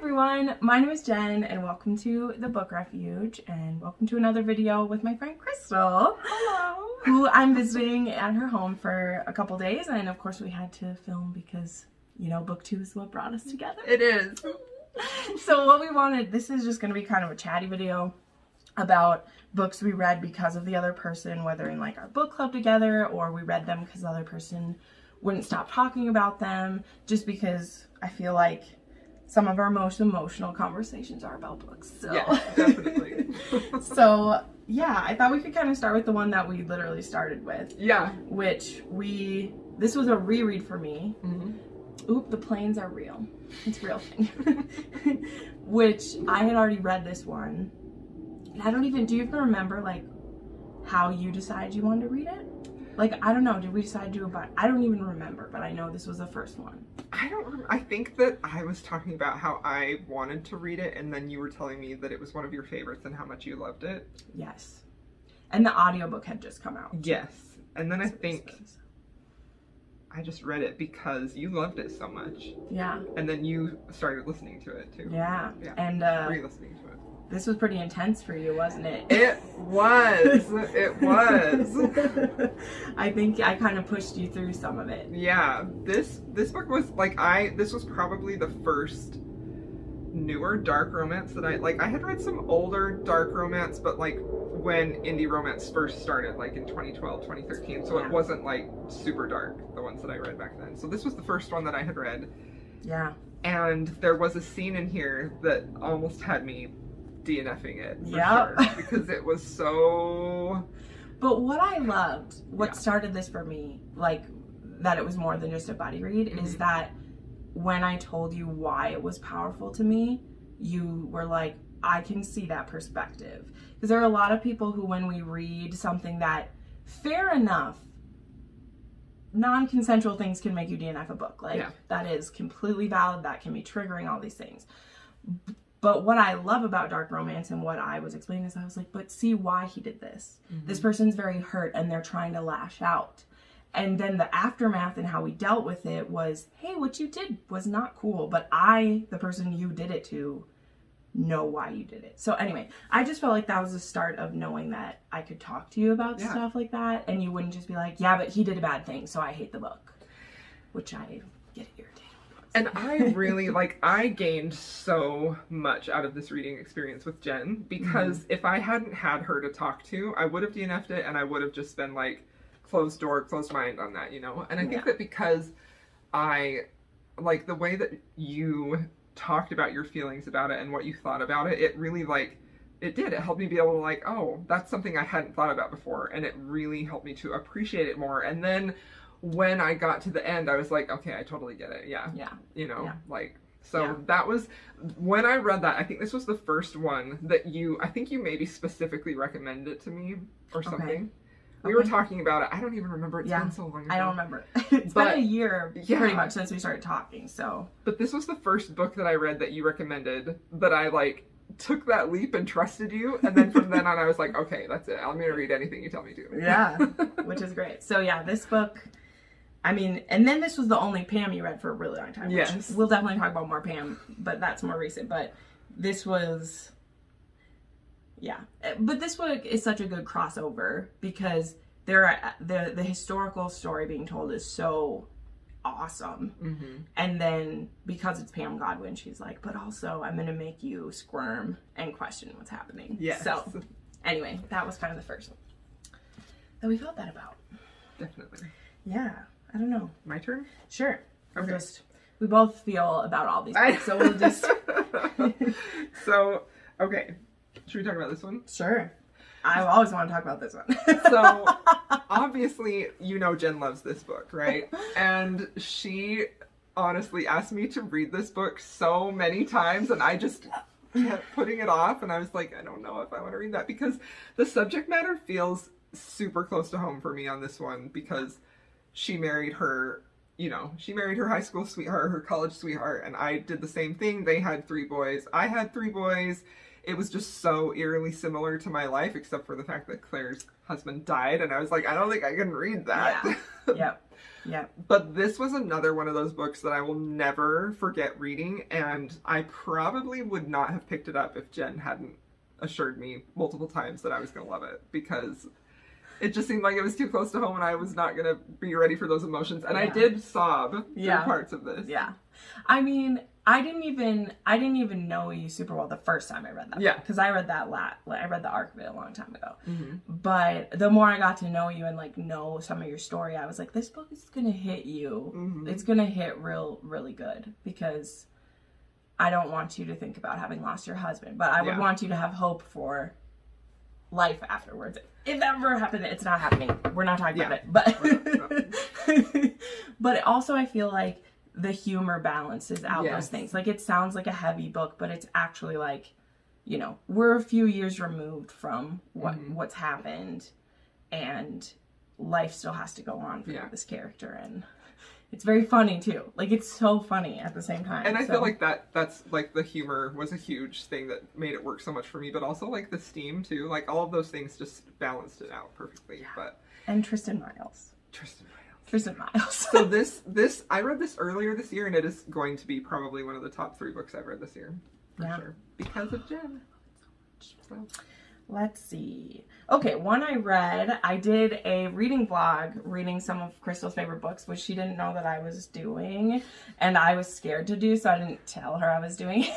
everyone, my name is Jen and welcome to the Book Refuge and welcome to another video with my friend Crystal. Hello. Who I'm visiting at her home for a couple days, and of course we had to film because, you know, Booktube is what brought us together. It is. So what we wanted, this is just going to be kind of a chatty video about books we read because of the other person, whether in like our book club together or we read them because the other person wouldn't stop talking about them, just because I feel like some of our most emotional conversations are about books. So. Yeah, definitely. So yeah, I thought we could kind of start with the one that we literally started with. Yeah. Which this was a reread for me. Mm-hmm. Oop, the planes are real. It's a real thing. Which I had already read this one. And I don't even, do you even remember like how you decided you wanted to read it? Like, I don't know, did we decide to do about, I don't even remember, but I know this was the first one. I think that I was talking about how I wanted to read it and then you were telling me that it was one of your favorites and how much you loved it. Yes. And the audiobook had just come out. Yes. And then I think I just read it because you loved it so much. Yeah. And then you started listening to it too. Yeah. Yeah. And re-listening to it. This was pretty intense for you, wasn't it? It was. It was. I think I kind of pushed you through some of it. Yeah. This book was like this was probably the first newer dark romance that I had read some older dark romance, but like when indie romance first started, like in 2012, 2013. So Yeah. It wasn't like super dark, the ones that I read back then. So this was the first one that I had read. Yeah. And there was a scene in here that almost had me DNFing it, for Yep. sure, because it was so... But what I loved, what started this for me, like, that it was more than just a buddy read, is that when I told you why it was powerful to me, you were like, I can see that perspective. Because there are a lot of people who, when we read something that, fair enough, non-consensual things can make you DNF a book. Like, that is completely valid, that can be triggering, all these things. But what I love about dark romance and what I was explaining is I was like, but see why he did this. Mm-hmm. This person's very hurt and they're trying to lash out. And then the aftermath and how we dealt with it was, hey, what you did was not cool. But I, the person you did it to, know why you did it. So anyway, I just felt like that was the start of knowing that I could talk to you about stuff like that. And you wouldn't just be like, yeah, but he did a bad thing, so I hate the book. Which I get irritated. And I really, I gained so much out of this reading experience with Jen, because if I hadn't had her to talk to, I would have DNF'd it, and I would have just been like, closed door, closed mind on that, you know? And I think that because the way that you talked about your feelings about it and what you thought about it, it really, it helped me be able to, oh, that's something I hadn't thought about before, and it really helped me to appreciate it more. And then when I got to the end, I was like, okay, I totally get it. Yeah. Yeah. You know, that was, when I read that, I think this was the first one that I think you maybe specifically recommended it to me or something. Okay. We were talking about it. I don't even remember. It's been so long ago. I don't remember. It's been a year pretty much since we started talking, so. But this was the first book that I read that you recommended that I took that leap and trusted you, and then from then on I was like, okay, that's it. I'm going to read anything you tell me to. Yeah, which is great. So yeah, this book, I mean, and then this was the only Pam you read for a really long time. Yes. We'll definitely talk about more Pam, but that's more recent. But this was, but this book is such a good crossover because the historical story being told is so awesome. Mm-hmm. And then because it's Pam Godwin, she's like, but also I'm going to make you squirm and question what's happening. Yes. So anyway, that was kind of the first one that we felt that about. Definitely. Yeah. I don't know. My turn? Sure. Okay. We both feel about all these books, so we'll just... So, okay. Should we talk about this one? Sure. I always want to talk about this one. So, obviously, you know Jen loves this book, right? And she honestly asked me to read this book so many times, and I just kept putting it off, and I was like, I don't know if I want to read that, because the subject matter feels super close to home for me on this one, because she married her high school sweetheart, her college sweetheart, and I did the same thing. They had 3 boys. I had 3 boys. It was just so eerily similar to my life, except for the fact that Claire's husband died, and I was like, I don't think I can read that. Yeah. Yep. Yeah. But this was another one of those books that I will never forget reading, and I probably would not have picked it up if Jenn hadn't assured me multiple times that I was going to love it, because it just seemed like it was too close to home and I was not going to be ready for those emotions. And I did sob through parts of this. Yeah. I mean, I didn't even know you super well the first time I read that. Yeah. Because I read that I read the arc of it a long time ago. Mm-hmm. But the more I got to know you and like know some of your story, I was like, this book is going to hit you. Mm-hmm. It's going to hit really good, because I don't want you to think about having lost your husband, but I would want you to have hope for life afterwards. If that ever happened, it's not happening. We're not talking about it. But but also I feel like the humor balances out those things. Like, it sounds like a heavy book, but it's actually like, you know, we're a few years removed from what's happened, and life still has to go on for this character, and it's very funny too. Like, it's so funny at the same time. And I feel like that's like the humor was a huge thing that made it work so much for me, but also like the steam too. Like, all of those things just balanced it out perfectly. Yeah. But Tristan Miles. So this I read this earlier this year, and it is going to be probably one of the top 3 books I've read this year. For sure. Because of Jenn. So. Let's see. Okay, one I did a reading vlog reading some of Crystal's favorite books, which she didn't know that I was doing, and I was scared to do, so I didn't tell her I was doing it.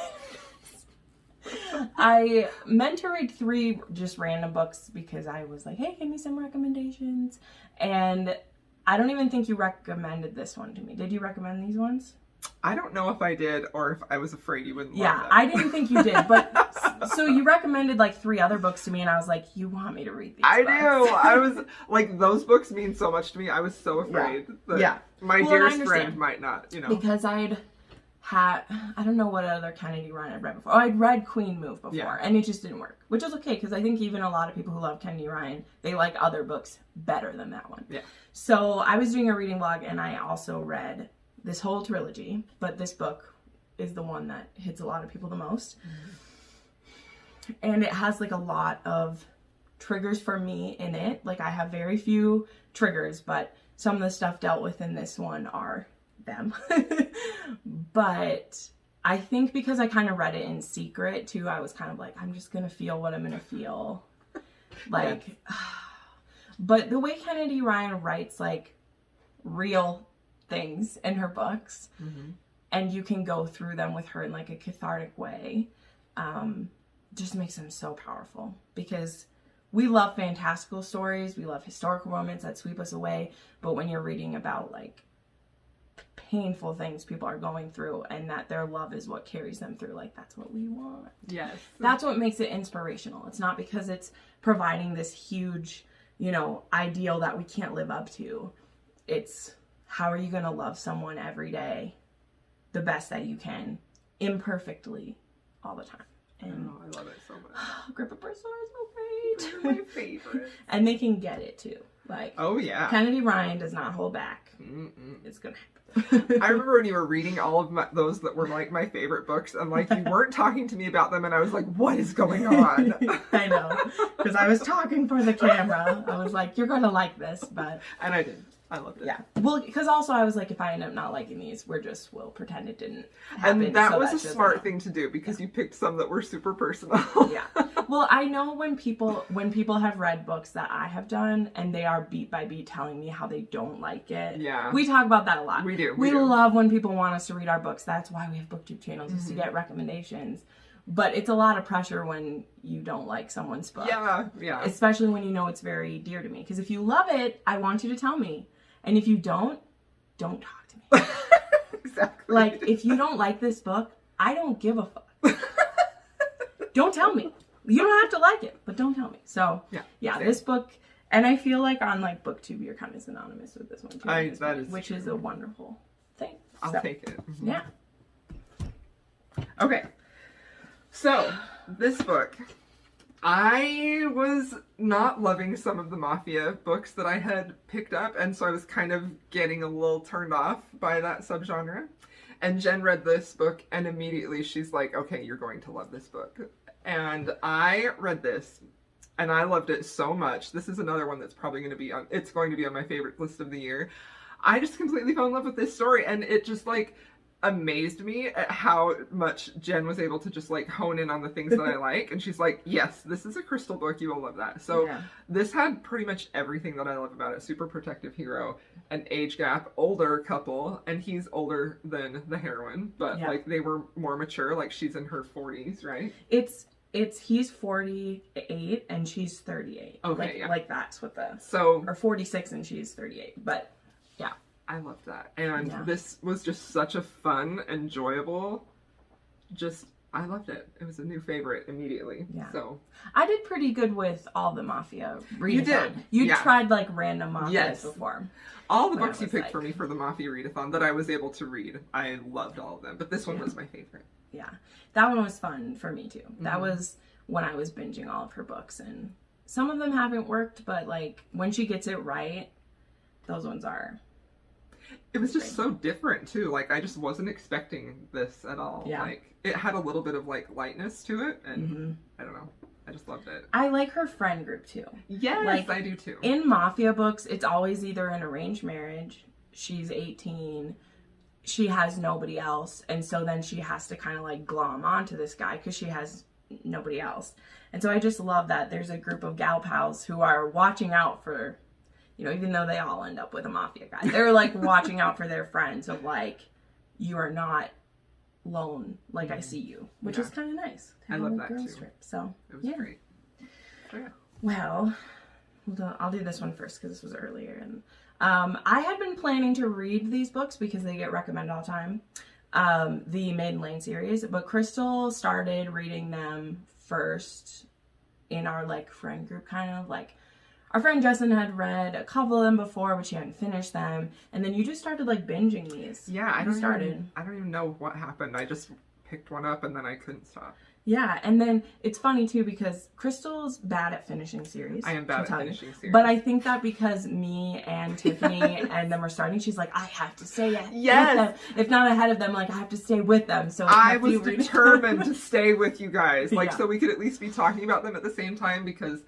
I meant to read 3 just random books because I was like, hey, give me some recommendations. And I don't even think you recommended this one to me. Did you recommend these ones? I don't know if I did, or if I was afraid you wouldn't love them. I didn't think you did, but so you recommended like 3 other books to me, and I was like, you want me to read these I books? do. I was like, those books mean so much to me. I was so afraid that my dearest friend might not, you know. Because I don't know what other Kennedy Ryan I'd read before. Oh, I'd read Queen Move before, and it just didn't work, which is okay, because I think even a lot of people who love Kennedy Ryan, they like other books better than that one. Yeah. So I was doing a reading vlog, and I also read this whole trilogy, but this book is the one that hits a lot of people the most. Mm-hmm. And it has like a lot of triggers for me in it. Like, I have very few triggers, but some of the stuff dealt with in this one are them. But I think because I kind of read it in secret too, I was kind of like, I'm just gonna feel what I'm gonna feel. Like, but the way Kennedy Ryan writes like real things in her books, and you can go through them with her in like a cathartic way, just makes them so powerful, because we love fantastical stories, we love historical romance that sweep us away, but when you're reading about like painful things people are going through, and that their love is what carries them through, like, that's what we want. Yes. That's what makes it inspirational. It's not because it's providing this huge, you know, ideal that we can't live up to. It's, how are you going to love someone every day the best that you can, imperfectly, all the time? And I love it so much. Grip of Persona is so great. They're my favorite. And they can get it too. Like, oh yeah, Kennedy Ryan does not hold back. It's gonna happen. I remember when you were reading all of those that were like my favorite books, and like you weren't talking to me about them, and I was like, what is going on? I know, because I was talking for the camera. I was like, you're gonna like this, but and I did. I loved it. Yeah. Well, because also I was like, if I end up not liking these, we'll pretend it didn't happen. And that was a smart thing to do, because you picked some that were super personal. Yeah. Well, I know when people have read books that I have done, and they are beat by beat telling me how they don't like it. Yeah. We talk about that a lot. We do. We love when people want us to read our books. That's why we have Booktube channels, is to get recommendations. But it's a lot of pressure when you don't like someone's book. Yeah, yeah. Especially when you know it's very dear to me. Because if you love it, I want you to tell me. And if you don't talk to me. Exactly. Like, if you don't like this book, I don't give a fuck. Don't tell me. You don't have to like it, but don't tell me. So, yeah, this book, and I feel like on like Booktube, you're kind of synonymous with this one too. Which is a wonderful thing. I'll take it. Mm-hmm. Yeah. Okay. So, this book, I was not loving some of the mafia books that I had picked up, and so I was kind of getting a little turned off by that subgenre. And Jenn read this book, and immediately she's like, okay, you're going to love this book. And I read this, and I loved it so much. This is another one that's probably going to be on my favorite list of the year. I just completely fell in love with this story, and it just like amazed me at how much Jenn was able to just like hone in on the things that I like. And she's like, yes, this is a Crystal book, you will love that. So this had pretty much everything that I love about it. Super protective hero, an age gap, older couple, and he's older than the heroine, but like they were more mature, like she's in her 40s, right? He's 48 and she's 38. Okay, like that's what or 46 and she's 38. But yeah, I loved that. And this was just such a fun, enjoyable, I loved it. It was a new favorite immediately. Yeah. So I did pretty good with all the Mafia readathon. You did. You tried like random Mafias before. All the books you picked for me for the Mafia readathon that I was able to read, I loved all of them. But this one was my favorite. Yeah. That one was fun for me too. That was when I was binging all of her books, and some of them haven't worked, but like when she gets it right, those ones are. It was just so different too. Like I just wasn't expecting this at all. Yeah. Like it had a little bit of like lightness to it, and I don't know. I just loved it. I like her friend group too. Yes, like, I do too. In Mafia books, it's always either an arranged marriage, she's 18, she has nobody else, and so then she has to kind of like glom onto this guy because she has nobody else. And so I just love that there's a group of gal pals who are watching out for, you know, even though they all end up with a mafia guy, they're like watching out for their friends of like, you are not lone, like I see you, which is kind of nice. I love that too. Trip, so it was great. Well, I'll do this one first because this was earlier, and I had been planning to read these books because they get recommended all the time, the Maiden Lane series, but Crystal started reading them first in our like friend group, kind of like our friend Justin had read a couple of them before, but she hadn't finished them, and then you just started like binging these. Yeah, I don't even know what happened. I just picked one up and then I couldn't stop. Yeah, and then it's funny too because Crystal's bad at finishing series. I am bad at finishing series. But I think that because me and Tiffany and them are starting, she's like, I have to stay with them. If not ahead of them, like I have to stay with them. So I was determined to stay with you guys, like so we could at least be talking about them at the same time because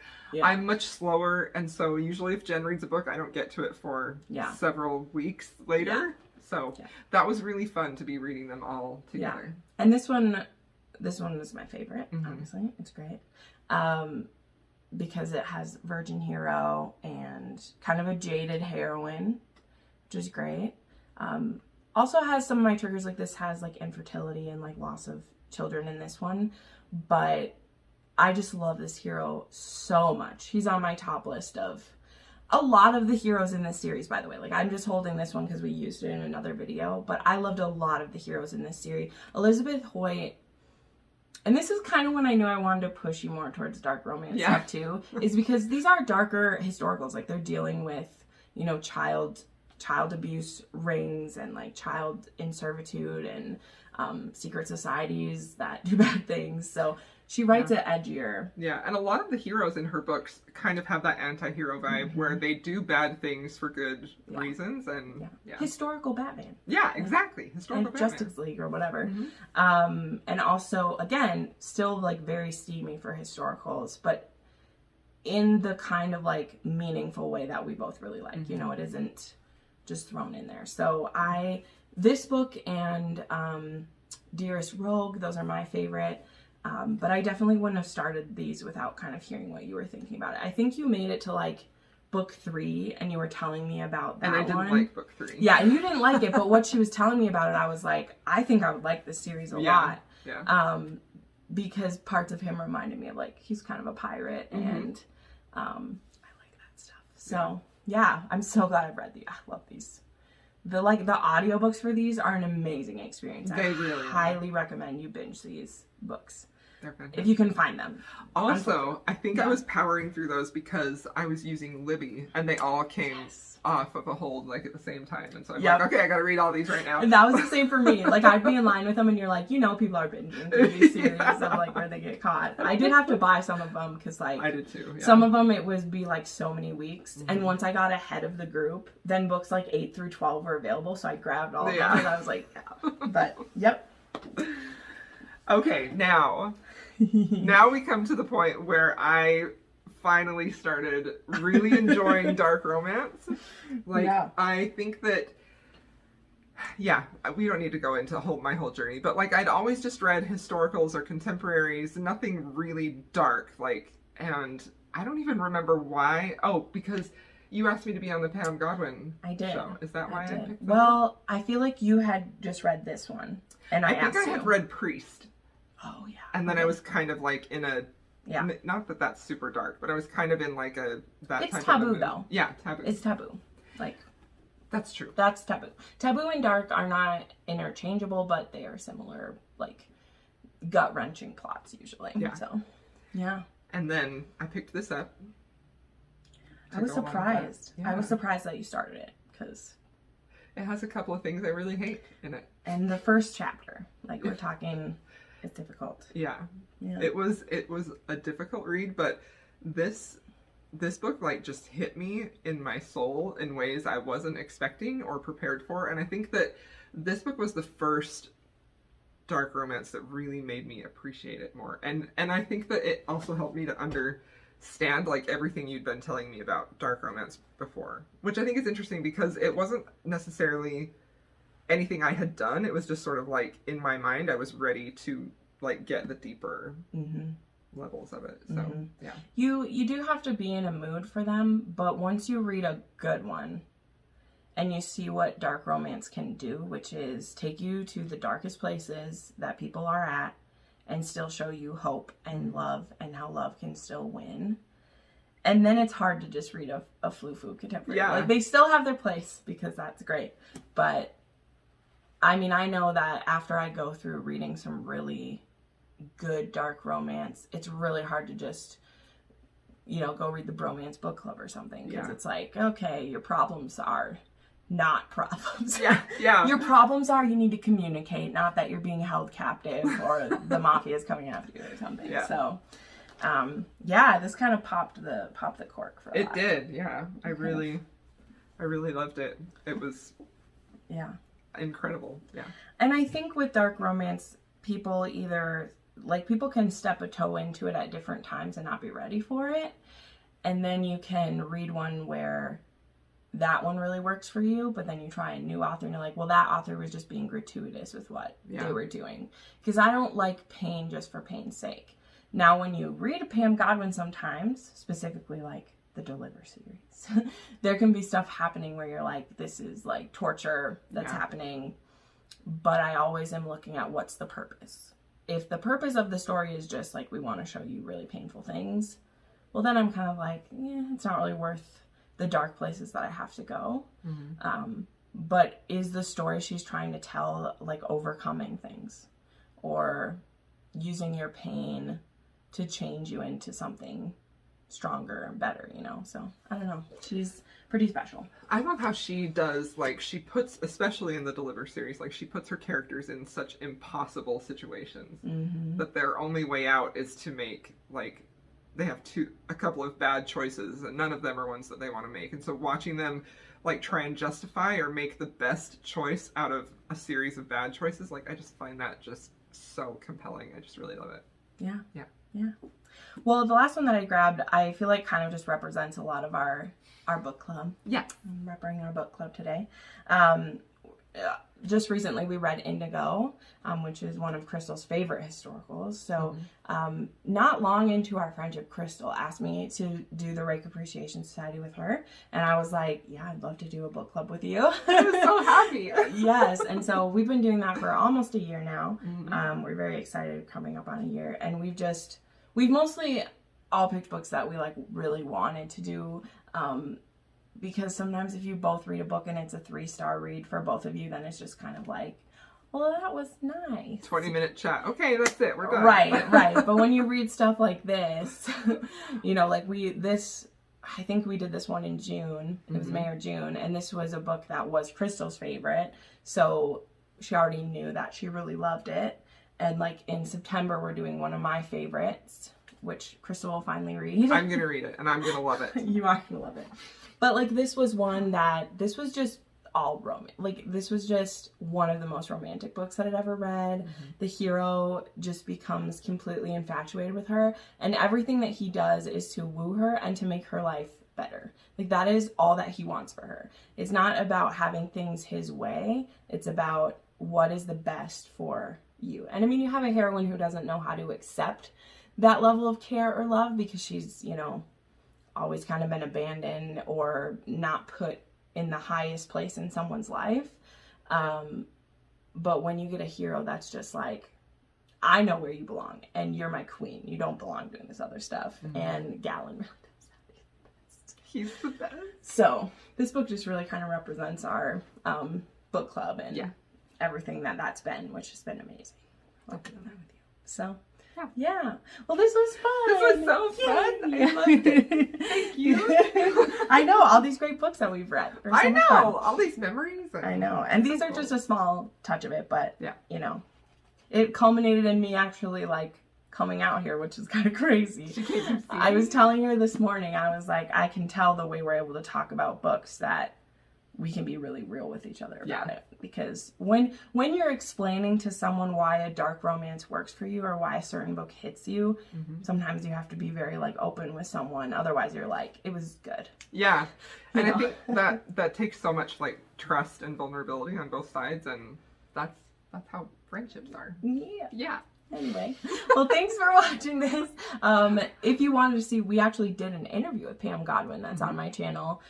I'm much slower, and so usually if Jenn reads a book, I don't get to it for several weeks later. Yeah. So that was really fun to be reading them all together. Yeah. And this one was my favorite, honestly. It's great. Because it has virgin hero and kind of a jaded heroine, which is great. Also has some of my triggers, like this has like infertility and like loss of children in this one. But I just love this hero so much. He's on my top list of a lot of the heroes in this series, by the way. Like, I'm just holding this one because we used it in another video, but I loved a lot of the heroes in this series. Elizabeth Hoyt, and this is kind of when I knew I wanted to push you more towards dark romance stuff too, is because these are darker historicals. Like, they're dealing with, you know, child abuse rings and like child in servitude and secret societies that do bad things. So she writes it edgier. Yeah, and a lot of the heroes in her books kind of have that anti-hero vibe where they do bad things for good reasons. And historical Batman. Yeah, exactly. Historical Batman. Justice League or whatever. And also, again, still like very steamy for historicals, but in the kind of like meaningful way that we both really like. You know, it isn't just thrown in there. So this book and Dearest Rogue, those are my favorite. But I definitely wouldn't have started these without kind of hearing what you were thinking about it. I think you made it to like book 3 and you were telling me about that one. And I didn't like book 3. Yeah, and you didn't like it, but what she was telling me about it, I was like, I think I would like this series a lot. Yeah. Because parts of him reminded me of like, he's kind of a pirate and I like that stuff. So yeah, I'm so glad I've read these. I love these. The audiobooks for these are an amazing experience. I highly recommend you binge these books. They're fantastic. If you can find them. Also, I think I was powering through those because I was using Libby and they all came off of a hold like at the same time. And so I'm like, okay, I gotta read all these right now. And that was the same for me. Like, I'd be in line with them and you're like, you know, people are binging through these series of like where they get caught. I did have to buy some of them because like I did too. Yeah. Some of them it would be like so many weeks. And once I got ahead of the group, then books like 8 through 12 were available. So I grabbed all of them and I was like, but Okay, now we come to the point where I finally started really enjoying dark romance. Like, I think that, yeah, we don't need to go into my whole journey, but like I'd always just read historicals or contemporaries, nothing really dark, like, and I don't even remember why. Oh, because you asked me to be on the Pam Godwin show. Is that why I picked that? Well, I feel like you had just read this one, and I think I had read Priest. Oh, yeah. And then I was kind of like in a, not that that's super dark, but I was kind of in like it's taboo though. Yeah, taboo. It's taboo. Like, that's true. That's taboo. Taboo and dark are not interchangeable, but they are similar, like, gut-wrenching plots usually. Yeah. So, yeah. And then I picked this up. I was surprised. Yeah. I was surprised that you started it, because it has a couple of things I really hate in it. And the first chapter, like, we're talking, it's difficult. Yeah. It was a difficult read, but this book, like, just hit me in my soul in ways I wasn't expecting or prepared for. And I think that this book was the first dark romance that really made me appreciate it more. And I think that it also helped me to understand, like, everything you'd been telling me about dark romance before, which I think is interesting because it wasn't necessarily anything I had done. It was just sort of like in my mind, I was ready to, like, get the deeper levels of it. So yeah, you do have to be in a mood for them, but once you read a good one and you see what dark romance can do, which is take you to the darkest places that people are at and still show you hope and love and how love can still win, and then it's hard to just read a foo-foo contemporary. Like, they still have their place because that's great, but I mean, I know that after I go through reading some really good dark romance, it's really hard to just, you know, go read the bromance book club or something, because it's like, okay, your problems are not problems. Your problems are you need to communicate, not that you're being held captive or the mafia is coming after you or something. So this kind of popped the cork for it. Did. I really loved it. It was incredible. And I think with dark romance, people can step a toe into it at different times and not be ready for it. And then you can read one where that one really works for you, but then you try a new author and you're like, well, that author was just being gratuitous with what they were doing. Because I don't like pain just for pain's sake. Now, when you read a Pam Godwin sometimes, specifically like the Deliver series, there can be stuff happening where you're like, this is like torture that's happening. But I always am looking at what's the purpose. If the purpose of the story is just like, we want to show you really painful things, well, then I'm kind of like, it's not really worth the dark places that I have to go. But is the story she's trying to tell, like, overcoming things or using your pain to change you into something stronger and better, you know? So I don't know, she's pretty special. I love how she does, like, she puts, especially in the Deliver series, like, she puts her characters in such impossible situations that their only way out is to make, like, they have a couple of bad choices, and none of them are ones that they want to make. And so watching them, like, try and justify or make the best choice out of a series of bad choices, like, I just find that just so compelling. I just really love it. Yeah. Well, the last one that I grabbed, I feel like kind of just represents a lot of our book club. I'm repping our book club today. Just recently we read Indigo, which is one of Crystal's favorite historicals. So not long into our friendship, Crystal asked me to do the Rake Appreciation Society with her. And I was like, yeah, I'd love to do a book club with you. I was so happy. Yes. And so we've been doing that for almost a year now. We're very excited, coming up on a year. And we've mostly all picked books that we, like, really wanted to do. Because sometimes if you both read a book and it's a 3-star read for both of you, then it's just kind of like, well, that was nice. 20-minute chat. Okay, that's it. We're done. Right. But when you read stuff like this, you know, like I think we did this one in June. It was May or June. And this was a book that was Crystal's favorite. So she already knew that she really loved it. And, like, in September, we're doing one of my favorites, which Crystal will finally read. I'm going to read it, and I'm going to love it. You are going to love it. But, like, this was just all romance. Like, this was just one of the most romantic books that I'd ever read. The hero just becomes completely infatuated with her, and everything that he does is to woo her and to make her life better. Like, that is all that he wants for her. It's not about having things his way. It's about what is the best for you. And I mean, you have a heroine who doesn't know how to accept that level of care or love because she's, you know, always kind of been abandoned or not put in the highest place in someone's life. But when you get a hero that's just like, I know where you belong and you're my queen. You don't belong doing this other stuff. And Gallon really does that. He's the best. So this book just really kind of represents our book club and everything that's been, which has been amazing. Working on that with you. So yeah. Well, this was fun. This was so fun. I loved it. Thank you. I know, all these great books that we've read. I know. Fun. All these memories. I know. And these are just a small touch of it, but, you know, it culminated in me actually, like, coming out here, which is kind of crazy. I was telling her this morning, I was like, I can tell the way we're able to talk about books that we can be really real with each other about it. Because when you're explaining to someone why a dark romance works for you or why a certain book hits you, sometimes you have to be very, like, open with someone. Otherwise, you're like, it was good. Yeah. And I think that takes so much, like, trust and vulnerability on both sides, and that's how friendships are. Yeah. Anyway, well, thanks for watching this. If you wanted to see, we actually did an interview with Pam Godwin that's on my channel,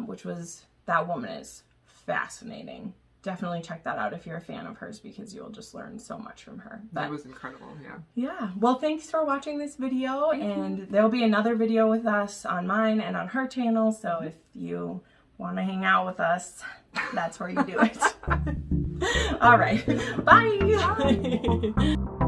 which was, that woman is fascinating. Definitely check that out if you're a fan of hers because you'll just learn so much from her. That was incredible, Yeah. Well, thanks for watching this video, and there'll be another video with us on mine and on her channel, so if you want to hang out with us, that's where you do it. All right. Bye.